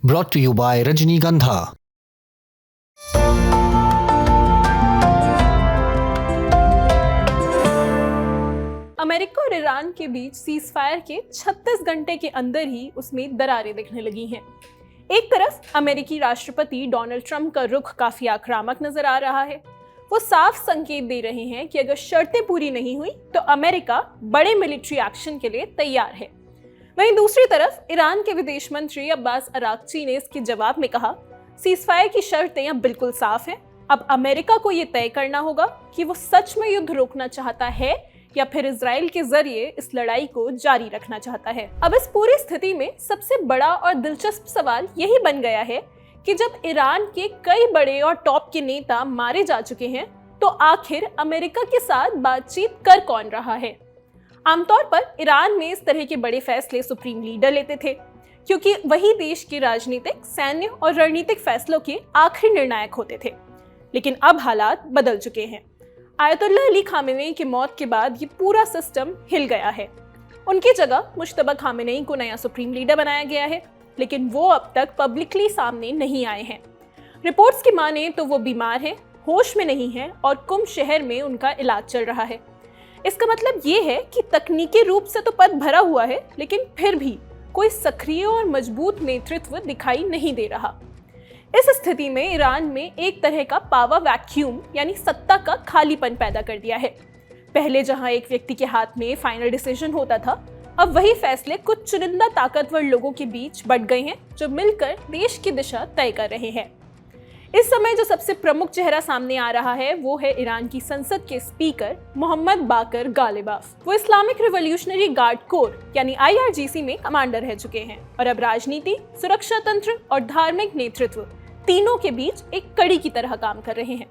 brought to you by Rajnigandha. America और Iran के बीच ceasefire के 36 घंटे के अंदर ही उसमें दरारें दिखने लगी हैं। एक तरफ अमेरिकी राष्ट्रपति डोनाल्ड ट्रंप का रुख काफी आक्रामक नजर आ रहा है। वो साफ संकेत दे रहे हैं कि अगर शर्तें पूरी नहीं हुई तो अमेरिका बड़े मिलिट्री एक्शन के लिए तैयार है। वहीं दूसरी तरफ ईरान के विदेश मंत्री अब्बास अरागची ने इसके जवाब में कहा, सीज़फायर की शर्तें अब बिल्कुल साफ हैं। अब अमेरिका को ये तय करना होगा कि वो सच में युद्ध रोकना चाहता है या फिर इजराइल के जरिए इस लड़ाई को जारी रखना चाहता है। अब इस पूरी स्थिति में सबसे बड़ा और दिलचस्प सवाल यही बन गया है कि जब ईरान के कई बड़े और टॉप के नेता मारे जा चुके हैं तो आखिर अमेरिका के साथ बातचीत कर कौन रहा है। आमतौर पर ईरान में इस तरह के बड़े फैसले सुप्रीम लीडर लेते थे, क्योंकि वही देश के राजनीतिक, सैन्य और रणनीतिक फैसलों के आखिरी निर्णायक होते थे। लेकिन अब हालात बदल चुके हैं। आयतुल्लाह अली खामेनेई की मौत के बाद ये पूरा सिस्टम हिल गया है। उनकी जगह मुश्तबा खामेनेई को नया सुप्रीम लीडर बनाया गया है, लेकिन वो अब तक पब्लिकली सामने नहीं आए हैं। रिपोर्ट्स की माने तो वो बीमार हैं, होश में नहीं है और कुम शहर में उनका इलाज चल रहा है। इसका मतलब ये है कि तकनीकी रूप से तो पद भरा हुआ है, लेकिन फिर भी कोई सक्रिय और मजबूत नेतृत्व दिखाई नहीं दे रहा। इस स्थिति में ईरान में एक तरह का पावर वैक्यूम यानी सत्ता का खालीपन पैदा कर दिया है। पहले जहां एक व्यक्ति के हाथ में फाइनल डिसीजन होता था, अब वही फैसले कुछ चुनिंदा ताकतवर लोगों के बीच बंट गए हैं, जो मिलकर देश की दिशा तय कर रहे हैं। इस समय जो सबसे प्रमुख चेहरा सामने आ रहा है वो है ईरान की संसद के स्पीकर मोहम्मद बाकर गालिबाफ। वो इस्लामिक रिवॉल्यूशनरी गार्ड कोर यानी IRGC में कमांडर रह चुके हैं और अब राजनीति, सुरक्षा तंत्र और धार्मिक नेतृत्व तीनों के बीच एक कड़ी की तरह काम कर रहे हैं।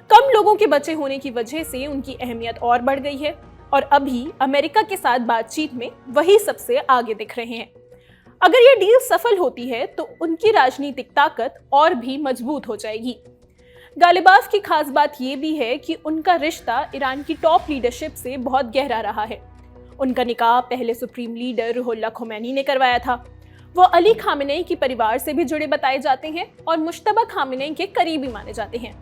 कम लोगों के बचे होने की वजह से उनकी अहमियत और बढ़ गई है और अभी अमेरिका के साथ बातचीत में वही सबसे आगे दिख रहे हैं। अगर ये डील सफल होती है तो उनकी राजनीतिक ताकत और भी मजबूत हो जाएगी। गालिबाफ की खास बात ये भी है कि उनका रिश्ता ईरान की टॉप लीडरशिप से बहुत गहरा रहा है। उनका निकाह पहले सुप्रीम लीडर रुहुल्लाह खोमैनी ने करवाया था। वो अली खामेनेई के परिवार से भी जुड़े बताए जाते हैं और मुश्तबा खामेनेई के करीबी माने जाते हैं।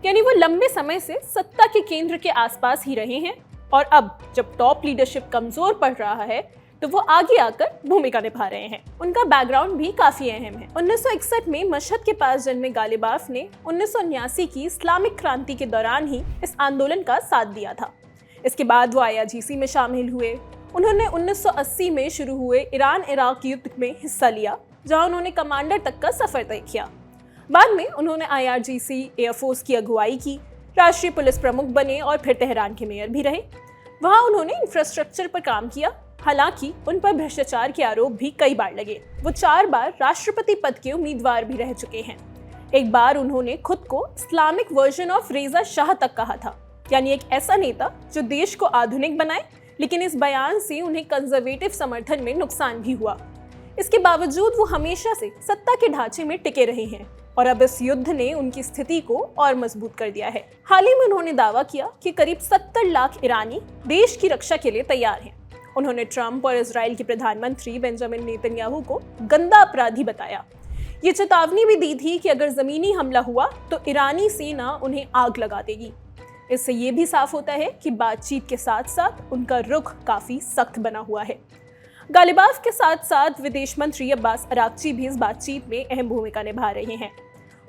यानी वो लंबे समय से सत्ता के केंद्र के आसपास ही रहे हैं और अब जब टॉप लीडरशिप कमजोर पड़ रहा है तो वो आगे आकर भूमिका निभा रहे हैं। उनका बैकग्राउंड भी काफी अहम है। 1961 में मशहद के पास जन्मे गालिबाफ ने 1979 की इस्लामिक क्रांति के दौरान ही इस आंदोलन का साथ दिया था। इसके बाद वो IRGC में शामिल हुए। उन्होंने 1980 में शुरू हुए ईरान इराक युद्ध में हिस्सा लिया, जहां उन्होंने कमांडर तक का सफर तय किया। बाद में उन्होंने IRGC एयरफोर्स की अगुवाई की, राष्ट्रीय पुलिस प्रमुख बने और फिर तेहरान के मेयर भी रहे। वहां उन्होंने इंफ्रास्ट्रक्चर पर काम किया। हालांकि उन पर भ्रष्टाचार के आरोप भी कई बार लगे। वो 4 बार राष्ट्रपति पद के उम्मीदवार भी रह चुके हैं। एक बार उन्होंने खुद को इस्लामिक वर्जन ऑफ रेजा शाह तक कहा था, यानी एक ऐसा नेता जो देश को आधुनिक बनाए, लेकिन इस बयान से उन्हें कंजर्वेटिव समर्थन में नुकसान भी हुआ। इसके बावजूद वो हमेशा से सत्ता के ढांचे में टिके रहे हैं और अब इस युद्ध ने उनकी स्थिति को और मजबूत कर दिया है। हाल ही में उन्होंने दावा किया कि करीब 70 लाख ईरानी देश की रक्षा के लिए तैयार हैं। उन्होंने ट्रंप और इजराइल के प्रधानमंत्री बेंजामिन नेतन्याहू को गंदा अपराधी बताया। ये चेतावनी भी दी थी कि अगर जमीनी हमला हुआ तो ईरानी सेना उन्हें आग लगा देगी। इससे ये भी साफ होता है कि बातचीत के साथ साथ उनका रुख काफी सख्त बना हुआ है। गालिबाफ के साथ साथ विदेश मंत्री अब्बास अरागची भी इस बातचीत में अहम भूमिका निभा रहे हैं।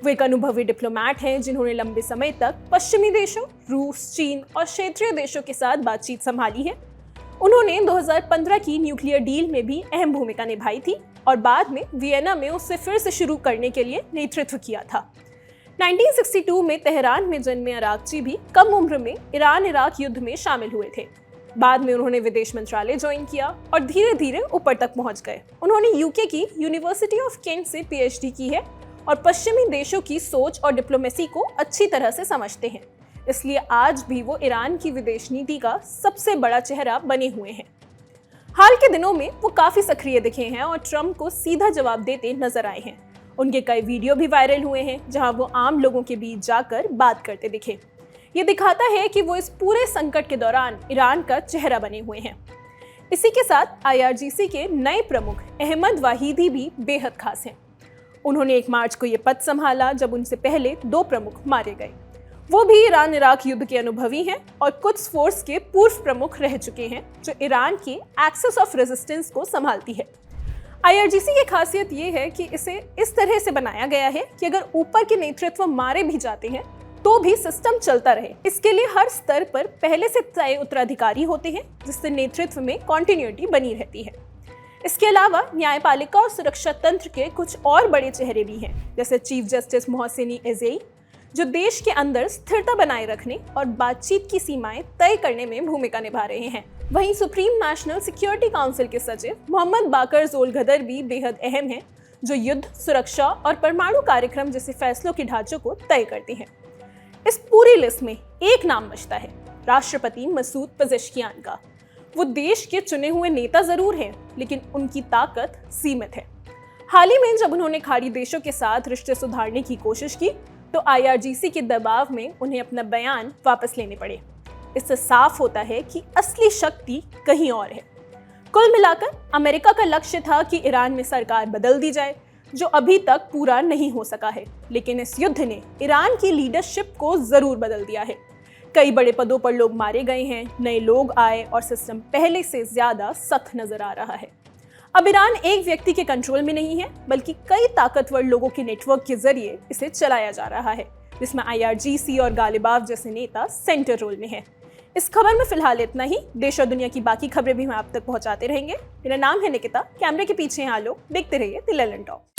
वो एक अनुभवी डिप्लोमैट हैं जिन्होंने लंबे समय तक पश्चिमी देशों, रूस, चीन और क्षेत्रीय देशों के साथ बातचीत संभाली है। उन्होंने 2015 की न्यूक्लियर डील में भी अहम भूमिका निभाई थी और बाद में वियना में उसे फिर से शुरू करने के लिए नेतृत्व किया था। 1962 में तेहरान में जन्मे अरागची भी कम उम्र में ईरान इराक युद्ध में शामिल हुए थे। बाद में उन्होंने विदेश मंत्रालय ज्वाइन किया और धीरे धीरे ऊपर तक पहुंच गए। उन्होंने यूके की यूनिवर्सिटी ऑफ केंट से PhD की है और पश्चिमी देशों की सोच और डिप्लोमेसी को अच्छी तरह से समझते हैं। इसलिए आज भी वो ईरान की विदेश नीति का सबसे बड़ा चेहरा बने हुए हैं। हाल के दिनों में वो काफी सक्रिय दिखे हैं और ट्रंप को सीधा जवाब देते नजर आए हैं। उनके कई वीडियो भी वायरल हुए हैं जहां वो आम लोगों के बीच जाकर बात करते दिखे। ये दिखाता है कि वो इस पूरे संकट के दौरान ईरान का चेहरा बने हुए हैं। इसी के साथ IRGC के नए प्रमुख अहमद वाहिदी भी बेहद खास हैं। उन्होंने 1 मार्च को ये पद संभाला जब उनसे पहले 2 प्रमुख मारे गए। वो भी ईरान इराक युद्ध के अनुभवी हैं और कुद्स फोर्स के पूर्व प्रमुख रह चुके हैं, जो ईरान के एक्सेस ऑफ रेजिस्टेंस को संभालती है। IRGC की खासियत ये है कि इसे इस तरह से बनाया गया है कि अगर ऊपर के नेतृत्व मारे भी जाते हैं तो भी सिस्टम चलता रहे। इसके लिए हर स्तर पर पहले से तय उत्तराधिकारी होते हैं, जिससे नेतृत्व में कॉन्टिन्यूटी बनी रहती है। इसके अलावा न्यायपालिका और सुरक्षा तंत्र के कुछ और बड़े चेहरे भी हैं, जैसे चीफ जस्टिस मोहसिनी एज़ेई, जो देश के अंदर स्थिरता बनाए रखने और बातचीत की सीमाएं तय करने में भूमिका निभा रहे हैं। वहीं सुप्रीम नेशनल सिक्योरिटी काउंसिल के सचिव मोहम्मद बाकर ज़ोलगदर भी बेहद अहम हैं, जो युद्ध, सुरक्षा और परमाणु कार्यक्रम जैसे फैसलों के ढांचों को तय करते हैं। इस पूरी लिस्ट में एक नाम बचता है, राष्ट्रपति मसूद पेज़ेश्कियान का। वो देश के चुने हुए नेता जरूर हैं, लेकिन उनकी ताकत सीमित है। हाल ही में जब उन्होंने खाड़ी देशों के साथ रिश्ते सुधारने की कोशिश की तो IRGC के दबाव में उन्हें अपना बयान वापस लेने पड़े। इससे साफ होता है कि असली शक्ति कहीं और है। कुल मिलाकर अमेरिका का लक्ष्य था कि ईरान में सरकार बदल दी जाए, जो अभी तक पूरा नहीं हो सका है, लेकिन इस युद्ध ने ईरान की लीडरशिप को जरूर बदल दिया है। कई बड़े पदों पर लोग मारे गए हैं, नए लोग आए और सिस्टम पहले से ज्यादा सख्त नजर आ रहा है। अब ईरान एक व्यक्ति के कंट्रोल में नहीं है, बल्कि कई ताकतवर लोगों के नेटवर्क के जरिए इसे चलाया जा रहा है, जिसमें IRGC और गालिबाफ जैसे नेता सेंटर रोल में हैं। इस खबर में फिलहाल इतना ही। देश और दुनिया की बाकी खबरें भी हम आप तक पहुंचाते रहेंगे। मेरा नाम है निकिता, कैमरे के पीछे हैं आलोक। देखते रहिए द लैंड टॉक।